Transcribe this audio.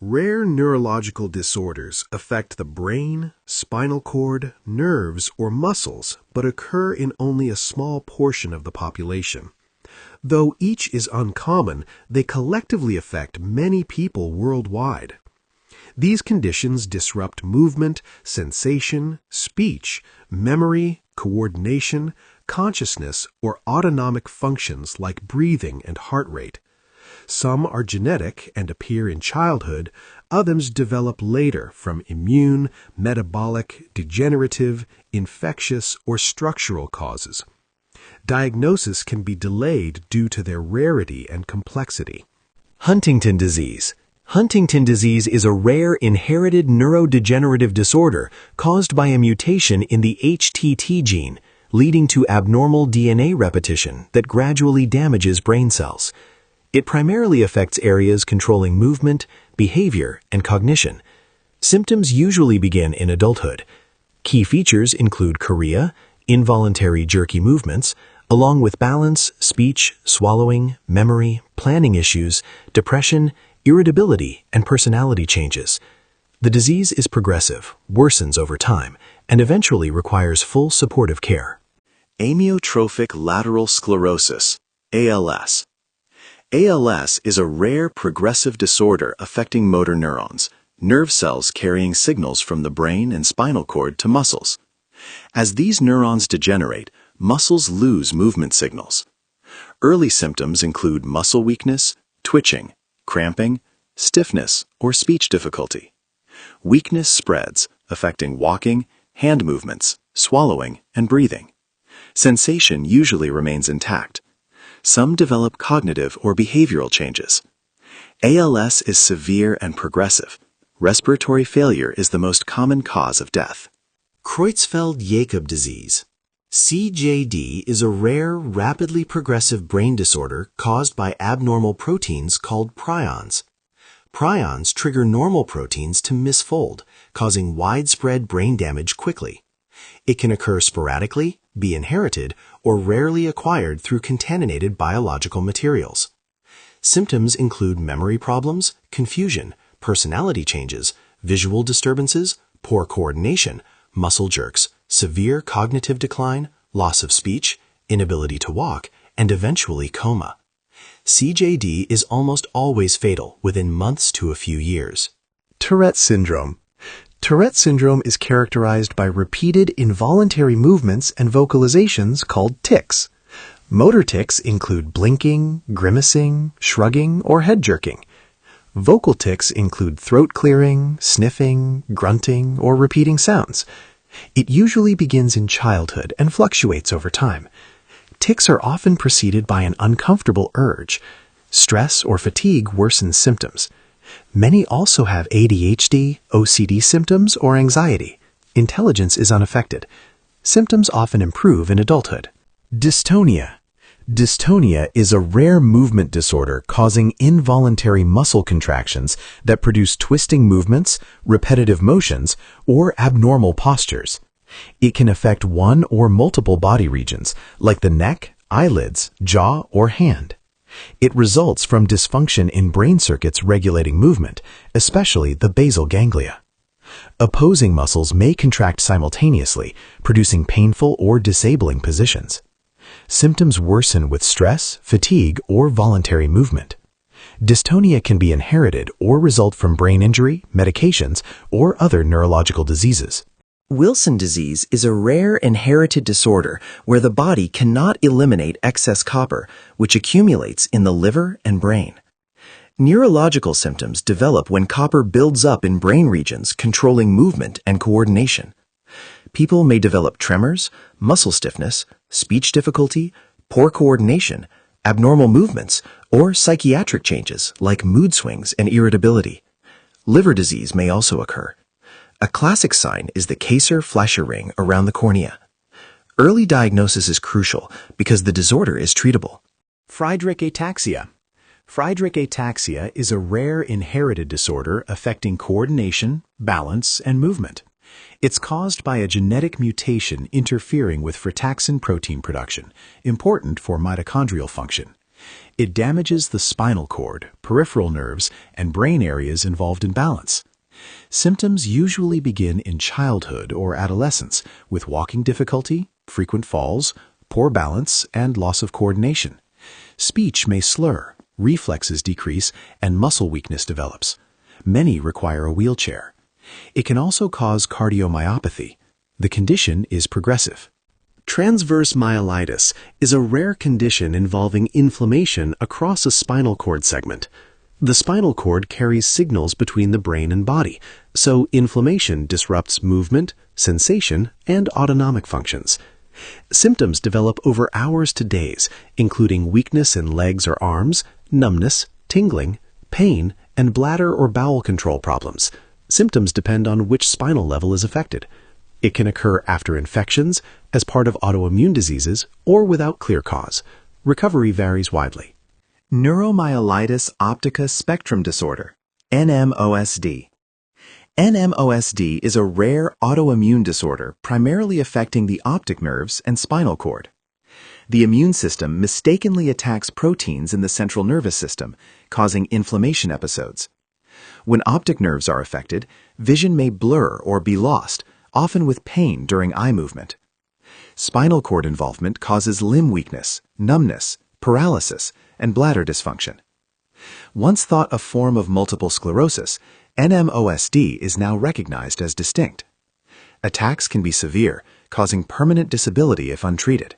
Rare neurological disorders affect the brain, spinal cord, nerves, or muscles, but occur in only a small portion of the population. Though each is uncommon, they collectively affect many people worldwide. These conditions disrupt movement, sensation, speech, memory, coordination, consciousness, or autonomic functions like breathing and heart rate. Some are genetic and appear in childhood, others develop later from immune, metabolic, degenerative, infectious, or structural causes. Diagnosis can be delayed due to their rarity and complexity. Huntington disease. Huntington disease is a rare inherited neurodegenerative disorder caused by a mutation in the HTT gene, leading to abnormal DNA repetition that gradually damages brain cells. It primarily affects areas controlling movement, behavior, and cognition. Symptoms usually begin in adulthood. Key features include chorea, involuntary jerky movements, along with balance, speech, swallowing, memory, planning issues, depression, irritability, and personality changes. The disease is progressive, worsens over time, and eventually requires full supportive care. Amyotrophic lateral sclerosis, ALS. ALS is a rare progressive disorder affecting motor neurons, nerve cells carrying signals from the brain and spinal cord to muscles. As these neurons degenerate, muscles lose movement signals. Early symptoms include muscle weakness, twitching, cramping, stiffness, or speech difficulty. Weakness spreads, affecting walking, hand movements, swallowing, and breathing. Sensation usually remains intact. Some develop cognitive or behavioral changes. ALS is severe and progressive. Respiratory failure is the most common cause of death. Creutzfeldt-Jakob disease. CJD is a rare, rapidly progressive brain disorder caused by abnormal proteins called prions. Prions trigger normal proteins to misfold, causing widespread brain damage quickly. It can occur sporadically, be inherited, or rarely acquired through contaminated biological materials. Symptoms include memory problems, confusion, personality changes, visual disturbances, poor coordination, muscle jerks, severe cognitive decline, loss of speech, inability to walk, and eventually coma. CJD is almost always fatal within months to a few years. Tourette syndrome. Tourette syndrome is characterized by repeated involuntary movements and vocalizations called tics. Motor tics include blinking, grimacing, shrugging, or head jerking. Vocal tics include throat clearing, sniffing, grunting, or repeating sounds. It usually begins in childhood and fluctuates over time. Tics are often preceded by an uncomfortable urge. Stress or fatigue worsens symptoms. Many also have ADHD, OCD symptoms, or anxiety. Intelligence is unaffected. Symptoms often improve in adulthood. Dystonia. Dystonia is a rare movement disorder causing involuntary muscle contractions that produce twisting movements, repetitive motions, or abnormal postures. It can affect one or multiple body regions, like the neck, eyelids, jaw, or hand. It results from dysfunction in brain circuits regulating movement, especially the basal ganglia. Opposing muscles may contract simultaneously, producing painful or disabling positions. Symptoms worsen with stress, fatigue, or voluntary movement. Dystonia can be inherited or result from brain injury, medications, or other neurological diseases. Wilson disease is a rare inherited disorder where the body cannot eliminate excess copper, which accumulates in the liver and brain. Neurological symptoms develop when copper builds up in brain regions controlling movement and coordination. People may develop tremors, muscle stiffness, speech difficulty, poor coordination, abnormal movements, or psychiatric changes like mood swings and irritability. Liver disease may also occur. A classic sign is the Kayser-Fleischer ring around the cornea. Early diagnosis is crucial because the disorder is treatable. Friedreich ataxia. Friedreich ataxia is a rare inherited disorder affecting coordination, balance, and movement. It's caused by a genetic mutation interfering with frataxin protein production, important for mitochondrial function. It damages the spinal cord, peripheral nerves, and brain areas involved in balance. Symptoms usually begin in childhood or adolescence with walking difficulty, frequent falls, poor balance, and loss of coordination. Speech may slur, reflexes decrease, and muscle weakness develops. Many require a wheelchair. It can also cause cardiomyopathy. The condition is progressive. Transverse myelitis is a rare condition involving inflammation across a spinal cord segment. The spinal cord carries signals between the brain and body, so inflammation disrupts movement, sensation, and autonomic functions. Symptoms develop over hours to days, including weakness in legs or arms, numbness, tingling, pain, and bladder or bowel control problems. Symptoms depend on which spinal level is affected. It can occur after infections, as part of autoimmune diseases, or without clear cause. Recovery varies widely. Neuromyelitis optica spectrum disorder, NMOSD. NMOSD is a rare autoimmune disorder primarily affecting the optic nerves and spinal cord. The immune system mistakenly attacks proteins in the central nervous system, causing inflammation episodes. When optic nerves are affected, vision may blur or be lost, often with pain during eye movement. Spinal cord involvement causes limb weakness, numbness, paralysis, and bladder dysfunction. Once thought a form of multiple sclerosis, NMOSD is now recognized as distinct. Attacks can be severe, causing permanent disability if untreated.